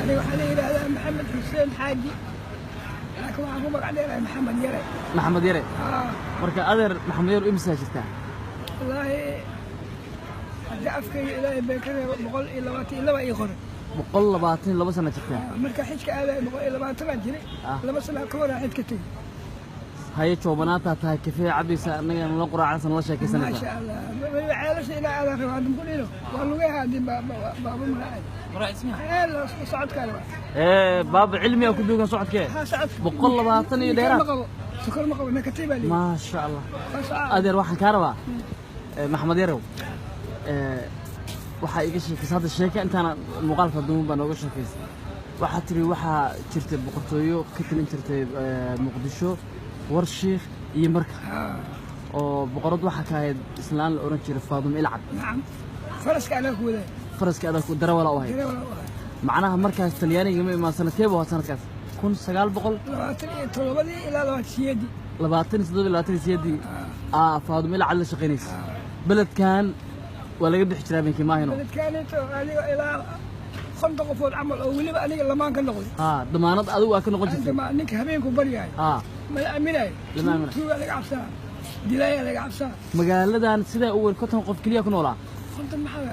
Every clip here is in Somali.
أنا وحنا هذا محمد حسين حاجي لكن أبو بكر عليه محمد يري. محمد يري. مركا أدر محمد يري إمسا شفتها. والله أفكر إلى بكرة بقول إلى وقت إلا ويخرج. بقول لبعتين لبس أنا شفتها. مركا حيش كأله بقول إلى وقت ما جري. لبس أنا كورة حيت كتير. هاي شوبناتها تها كيفية عبي سأني نقرأ عن الله شيء كسنة. ما شاء الله. عائلة إلى على في هذا بقول له. والله هذه بابا مراعي. مراعي اسمها. لا صعد كلمة. إيه باب علمي أو كدوكا صعد كيه. بقول لبعتين يديرها. سكر مقبل نكتيبة لي. ما شاء الله. أدر واحد كهرباء. محمد يرو. waxaa iga sheekaysa hadda sheeka intaan muuqaalka duuban baan uga sheekaysa waxa tiri waxa jirtay boqortooyo ka talin jirtay muqdisho warshiikh iyo marka oo boqorad waxa ka ahayd islaan la oran jiray Faadimo Ilcad naam faraska adag ku darawala oo ahayd macnaha markaas talyaaniga ma imaan sanadkeeba waa sanadkaas 1927 ilaa 28 Faadimo Ilcad la shaqeynaysa beledkan ولا قد حجرا منك ما هنا. كانت إلى خمسة قفول عمل أو ولي بقى نيجي لما كان نقول. ضمانات أدو أكن نقول. عندما نيك همين كبرياي. ما أميناي. لما أميناي. شو لك عفسا. دلايا لك عفسا. مقال لذا أنا سيدا أول كنت نقف كليا كنولا. كنت محاول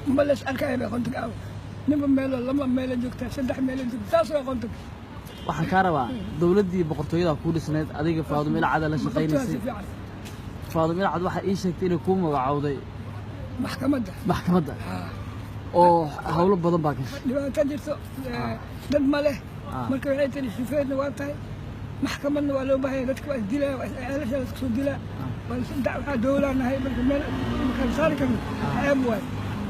بملش أركايبه كنت أول. نبى ميل لما ميل جوكتا سدح ميل جوكتا تاسو كنت. waxaan ka rabaa dawladii boqortooyada ku dhisneed adiga Faadimo Ilcad la shaqeynayay. Faadimo Ilcad waxa ay sheegtay inay ku magacawday maxkamadda oo hawlo badan baa gashay dhibaato jirto dad ma leh marka waxay tiri shifeedna waa tahay maxkamadna waa loo baahay dadka waa dilaa ceelasha la soo dilaa waxa dawladnahay marka meel kan saari kan ayam way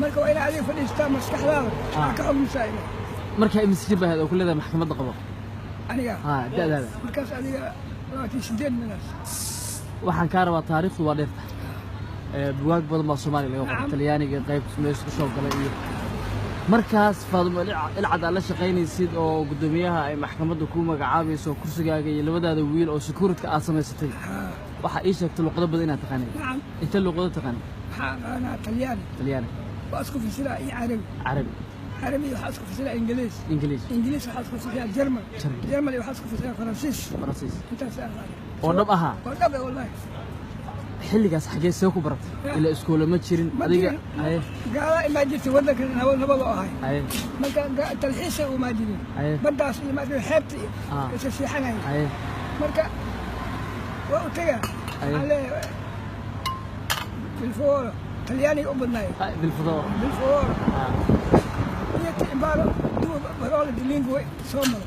marka waa in adiga fadhiistaa maskaxdaada ka xubinaysaa marka ay masjid baa oo kullada maxkamadda qabo aniga dadaada markaas adiga waa 8 minas waxaan ka rabaa taariikhdu waa dheerta buugaag badan baa Soomaaliya laga qoray Talyaaniga qayb meesha ku soo galay iyo markaas Faadimo Ilcad la shaqeynaysid oo gudoomiyaha ay maxkamadda ku magacaabayso kursigaaga iyo labadaada wiil oo security aad samaysatay waxa ay sheegtay luqado badan inaad taqaanay inta luqado taqaan ana Talyaani واسكو في سلا عربي وحاسكو في سلا انجليزي وحاسكو في سلا جرماني وحاسكو في سلا فرنسيس انت سأل ودب اها ودب والله xilligaas xagee soo ku baratay ila iskool ma jirin adiga ay gaala ma jirtay wadanka nabad oo ahay marka talxiis oo ma jirin badaas iyo ma xeebti isa siixanay marka waa u tagaa ale بالفور طلياني أبناي بالفور يأتي إمبارح دو برول دلينغوي سومر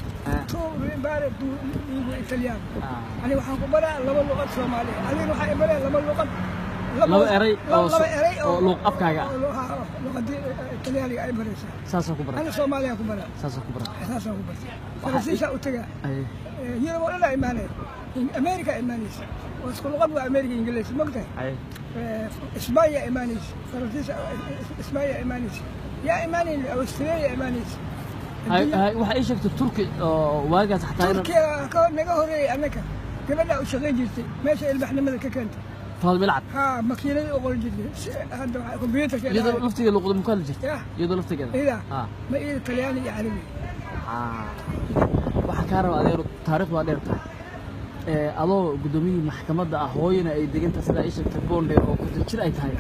تو إمبارح دو لينغوي إيطاليان أنا وحنا كبرى لما اللغة سومالي أنا وحنا كبرى لما اللغة لما إري أو لغة أفكارا لغة إيطالياني أي بريسة ساسا كبرى أنا سومالي كبرى ساسا كبرى فرنسيسا أوتجا يلا ولا إيماني أمريكا إيمانيس واسكو لغة أمريكا إنجليزي مقطع إسبانيا إيمانيس فرنسيس إسبانيا إيمانيس يا إيماني أستراليا إيمانيس هاي waxay sheegtay Turki waaga taxtaa Turkiga ka naga horeeyay anaka gabadha u shaqeyn jirtay meesha ilbaxnimada ka keentay Faadimo Ilcad makiinada oo qol jirtay hadda waxa computer ka iyadoo laftiga luqada mukaal jirtay iyadoo laftiga ma ii Talyaani iyo Carabi waxa ka raba adeer taariikh waa dheertay adoo gudoomiyaha maxkamadda ah hooyana ay degantahay sida ay sheegtay boondheer oo ku jir ay tahay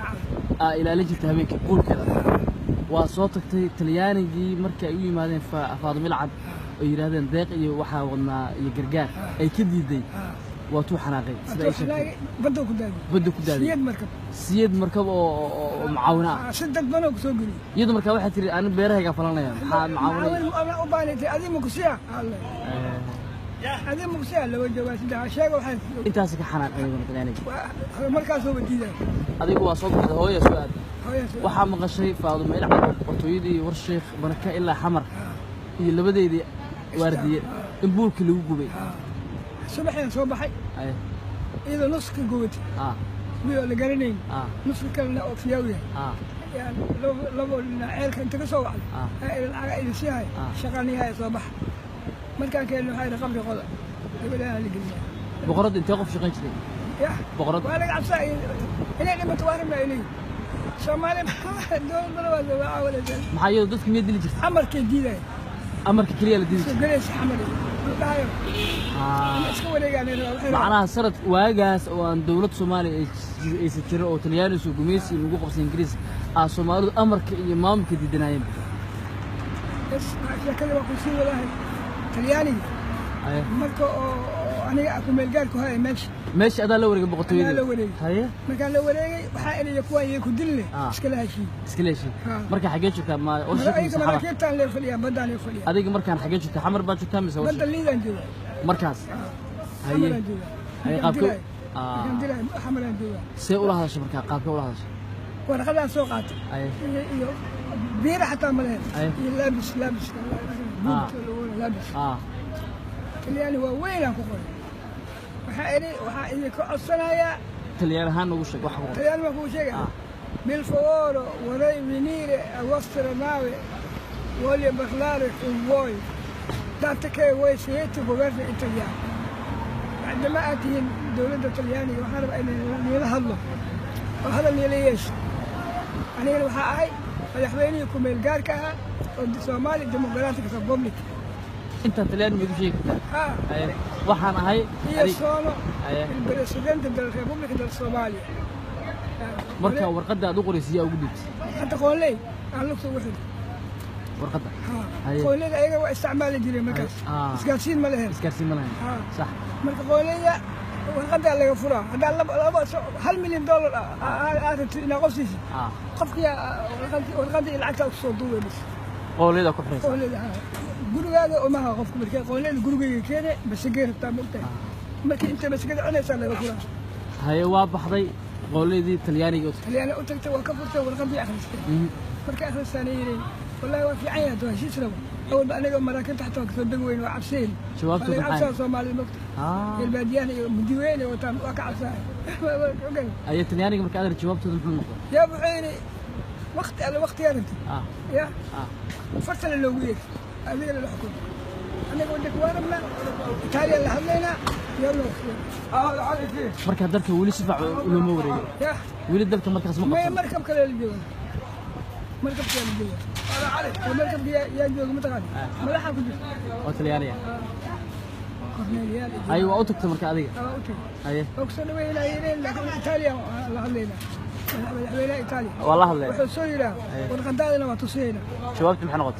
ilaalin jirtay habeenkii qulkeeda waa soo tagtay Talyaanigii markii ay u yimaadeen Faadimo Ilcad oo yiraahdeen deeq iyo waxa wadnaa iyo gargaar ay ka diiday waa tuu xanaaqay sida ay sheegtay badda ku daadiyay siyad markab oo macaawina saddex bano ku soo geli iyadoo markaa waxay tiri aan beerahayga falanaya maxaa macaawina ana u baanaytay adiga ku siya هذا مقصود لو جواز ده شيء واحد أنت هسه كحنان أيضا يعني مركز هو بديده هذا هو صوت هذا هو يا سؤال وحام غشي فاضل ما يلعب قطويدي ورشيخ بركة إلا حمر اللي بدي دي واردية نبول كله جوبي صباحي إذا نص كجوتي بيقول لقرنين نص كلنا أوفياوية يعني لو عيالك أنت كسوع العائلة شيء شغالني هاي صباح markaan keenno waxay raqamka qoda gabadha la geliyo boqorad inta qof shaqeyn jiray ya boqorad waa laga cabsaa inay dhimato waarna inay Soomaaliya dowladda waa awalada maxay dadku mid dili jirtay amarkay diiday amarka kaliya la diiday gareys xamar dhahayo iska wareegaan macnaha sanad waagaas oo aan dawladda Soomaaliya ay jiro oo Talyaanigu gumeysi lagu qabsan Ingiriis Soomaalidu amarka iyo maamulka diidanayeen kale waa ku sii wadahay Talyaaniga marka oo aniga aku meel gaar ku hay meesha adaa la wareegay boqortooyada haye marka la wareegay waxa inay kuwa ay ku dilne iska leeshin marka xagee joogtaa ma oo sheekaysan saxaba marka la faliya badaan la faliya adiga markaan xagee joogtaa xamar baa joogtaa mise badda liidan jooga markaas haye qaabka xamaran jooga see ula hadashay marka qaabka ula hadashay warqadaan soo qaatay iyo biir xataa ma leh iyo labis Talyaani waa weyn aan ku qoray waxa ay ka codsanaya Talyaani ahaan ugu sheeg waxa Talyaani ma ku sheegay bil favore vorrei venire a vostra nave voglio parlare con voi dato che voi siete governo italiano عندما أتي الدولة الطليانية وحارب أن يلهضوا وهذا اللي ليش أنا لو هاي الحويني يكون الجاركها والصومالي الديمقراطية كريبوبليك أنت طلياني ما يجيك وحنا هاي هي الصومال البريسيدنت الريبوبليك الصومالية مركا ورقدة دغري سيا وجدت حتى قول لي أنا لك واحد ورقدة قول لي أيوة استعمال الجريمة مكاس إسكارسين ملهن صح marka qoolaya warqada laga furaa hada $1 milyan aad ina qofsiisi qofkiya warqada lacagta ku soo duubay bas qoolida ku xiraysa gurigaaga uma ha qofku markay qoolida gurigaaga keenay bas geerta mugtay markii inta bas gada cunaysa laga furaa haye waa baxday qoolidii Talyaaniga u tagtay waa ka furtay warqadii akhrisay markay akhrisanayeen wallahi waa fiican yahay dooshiisna أول ما أنا مراكب تحت وقت الدقوين وعبسين شباب أنا عبسين صومالي المكتب الباديان مديوين وتام وكعبسين أي تنياني مرك قادر جواب تدل يا أبو عيني وقت على وقت يا بنتي يا فترة اللوية هذه اللي الحكومة أنا أقول لك وارمنا إيطاليا اللي حملنا يلا مرك هدرك ولي سبع ولموري يا ولي دلك مركز مقصود ما مركب كلا الجوان مركب كلا الجوان المركب يا جوج متغني ملحق كده وطليانية أيوة أوتك تمرك هذه أيه أقصد وين إيران لكن إيطاليا لهالليلة وين إيطاليا والله الليلة وحصينا والغداء لما تصينا شبابتي محن غط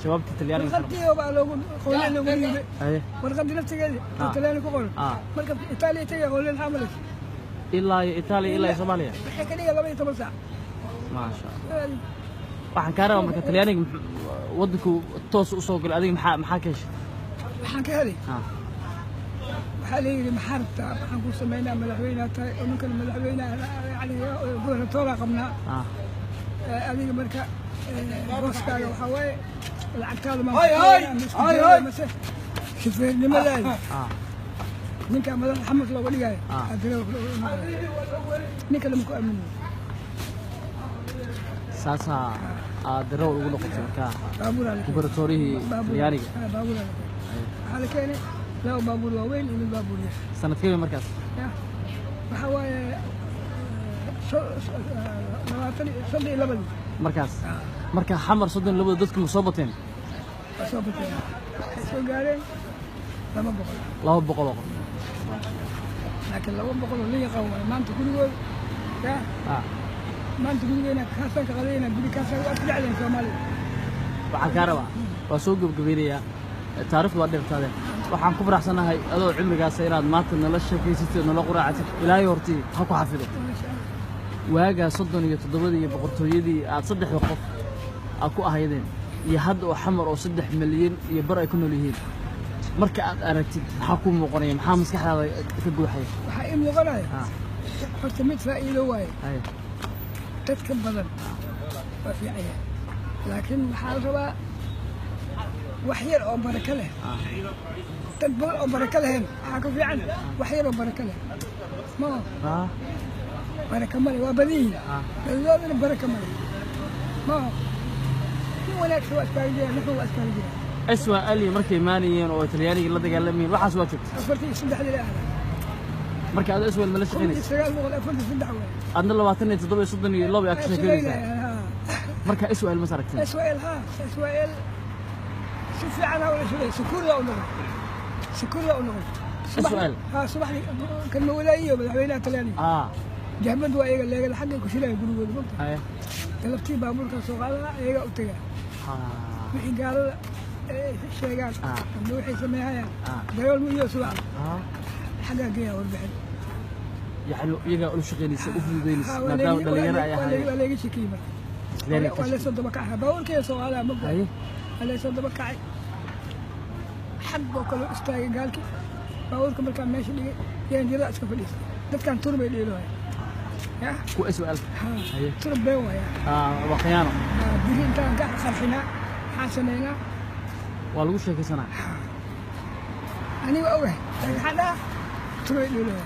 شبابتي الطلياني الغداء وبقى لو قولنا لو قولنا أيه والغداء نفسه قال الطلياني كقول مركب إيطاليا تيجي قولنا حملك إلا إيطاليا إلا صوماليا الحكاية دي يلا 8 ساعة ما شاء الله waxaan ka rabaa marka Talyaaniga wadanku toos u soo galay adiga maxaa ka heshay waxaan ka helay waxa la yiri maxarta waxaan ku sameeynaa madaxweynaha tahay oo ninkan madaxweynaha yani gobernatoora qabnaa adiga marka booskaaga waxa waaye lacagtaada ma shufeernimada ninka madax xamed looga dhigayo ninka lama ku aamino ساسا درو ugu noqotay marka gubernatoorihii Talyaaniga hada keenay laba baabuur waaweyn iyo baabuur yar sanadkii markaas waxa waaye 32 markaas marka xamar 32 dadku soo bateen soo gaareen 200 laakiin 200 la yaqaan maanta gurigood ما أنت تقول لنا كاسة كغلينا بدي كاسة وأطلع لنا كمال. وحكاروا وسوق بقبيلية تعرف الوضع هذا وحن كبر أحسن هاي هذا عمري قاس إيراد مات نلش في ستة نلا قرعة لا يورتي حكوا حفظه. وهاجا صدني يتضبطي بقرطويدي أتصدح وقف أكو أهيدين يهد وحمر أو صدح مليون يبرأ يكونوا ليهين. مركز أرتي حكومة مقرنين حامس كحلا في الجوحي. حقيقي مقرنين. حتى فائدة واي. تذكر بدن وفي عيال لكن حالة وحير أو بركة له تدبر أو بركة لهم حكوا في عنه وحير أو بركة له ما بركة مالي وبديه اللون بركة مالي ما ولا شو أسكال جيا نحو أسكال جيا أسوأ اللي مركي مانيين أو إيطالياني اللي تقال مين راح أسوأ شفت أسفلتي سندح لي الأهل marka aad isweel ma la shaqeynaysaa adna 27 soddon laba action keenaysaa marka isweel ma saragtay isweel شوفي أنا ولا شيء سكور لا ونقول سكور لا ونقول السؤال ها صباح لي كان مولاي ومدحوينها تلاني جهمد waa iyaga leegada xagga ku shilay gurigooda maanta galabtii baabuurka soo qaadana iyaga u tagaa wixii gaalada sheegaan ama waxay sameeyaan dayool mu iyo subax xagga geeya warbixin يعني iyaga u shaqeynaysa u fududeynaysa maadaama dhalinyaro ay ahaayeen waa leega shakiima wala soo daba kacay baabuurka soo qaadana ma gaay wala soo daba kacay xagga kale istaagay gaalki baabuurka markaa meesha dhigay yaan jira iska fadhiistay dadkan turbay dheelooyay كو سؤال هي تربيه ويا وخيانه بدي انت قاعد خرفنا حاسنينا والله شيء كسنه اني واوه حدا تربيه له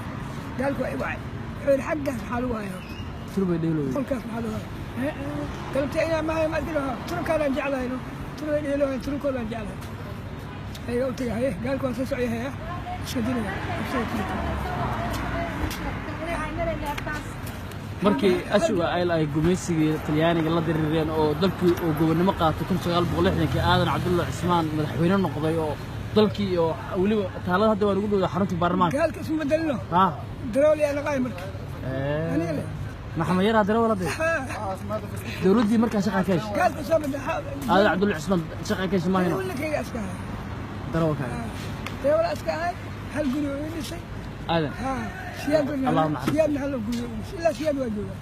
قال كو ايوه حول حقه حلوه يا تربيه له كل كاس حلوه قلت انا ما قلت له ترك انا جعلها له تربيه له ترك انا جعلها ايوه قلت له قال كو سوي هي شدينا markii aswaal ay gumeysiga Talyaaniga la dirireen oo dalkii oo gobonimo qaatay 1960 aadan Cabdulla Cismaan madaxweyne noqday oo dalkii oo waliba taalada hadda waa ugu dhow xarunta baarlamaanka gaalka isma bedelno darawli ana qaay marka aniga maxamed yara darawlada dawladii markaa shaqa ka heshay gaalka soo bedel aadan Cabdulla Cismaan shaqa ka heshay maahina wala kayga aska darawalka darawal aska hal guri oo dhisay aadan سيادنا هلا قولي لا سياد واجوها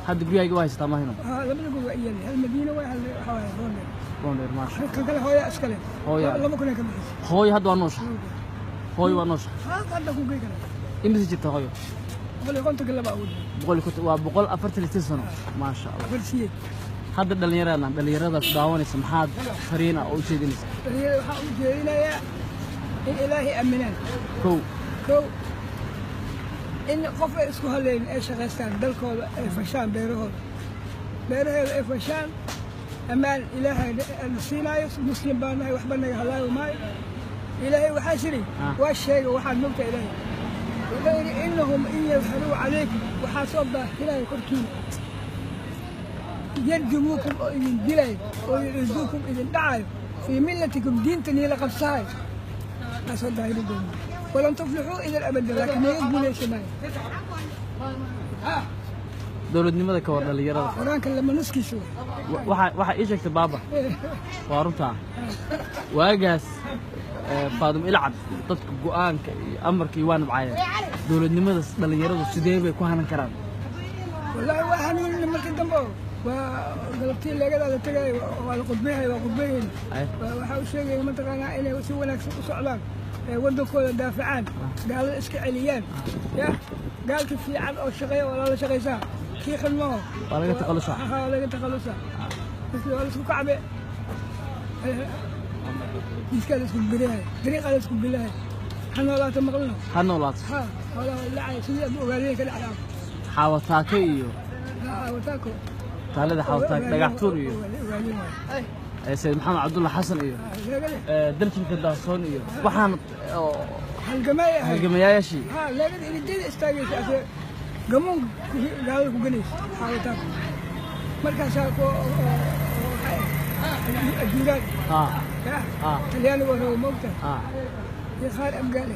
هذا قرية وايد ما هنا لما نقول إياني هالمدينة وين هالحواي روندر ماشي كان هويا أسكالين هويا لما كنا كم هويا هذا ونوش هويا ونوش هذا كون كذا إمتى جبت هويا بقول كنت كلا بقول بقول أفرت لتسنة ما شاء الله كل شيء هذا دليرنا دعواني سمحات فرينا أو شيء دنيس دليرنا يا إلهي أمنان كو إن قف اسمه هلين إيش غسان دلكول فشان بيرهول فشان أمان إلهي السيناء مسلم بانا وحبنا هلاي وماي إلهي وحاشري والشيء وحد نبت إلهي وغير إنهم إن يظهروا عليك وحاصبه إلهي كركين يرجموكم إذن دلي ويعزوكم إذن دعاي في ملتكم دين تني لقد صاي أصدق يردون ولن تفلحوا إلى الأبد لكن يقبل السماء dowladnimada ka war dhalinyarada quraanka lama nuskiiso waxa ii sheegtay baaba waa runta waagaas faadum ilcad dadka go'aanka iyo amarka iyo waan bacayeen dowladnimada dhalinyaradu sidee bay ku hanan karaan wallahi waa hanuun markii dambe waa galabtii leegada tagay waa qudbeey waxa uu sheegay mataqaanaa inay si wanaagsan u socdaan wadankooda daafacaan gaalada iska celiyaan ya gaalka fiican oo shaqeeya oo la shaqeysaa kii xilmo waa laga taqalusa waa isku kacbe iskala isku bilahay dariiqa isku bilahay xanoolaata maqlno wala lacay sidii aad ogaadeen ka dhacdaa xawataaka iyo xawataako taalada xawataaka dhagax tuur iyo سيد محمد عبد الله حسن إيوه درجة الدارسون إيوه وحنا هالجماية شيء لا الجديد استاجي قمون قالوا لكم جنيس حاولتك مركز شاكو الجيران تليانو وهو موقته يا خال أبقالي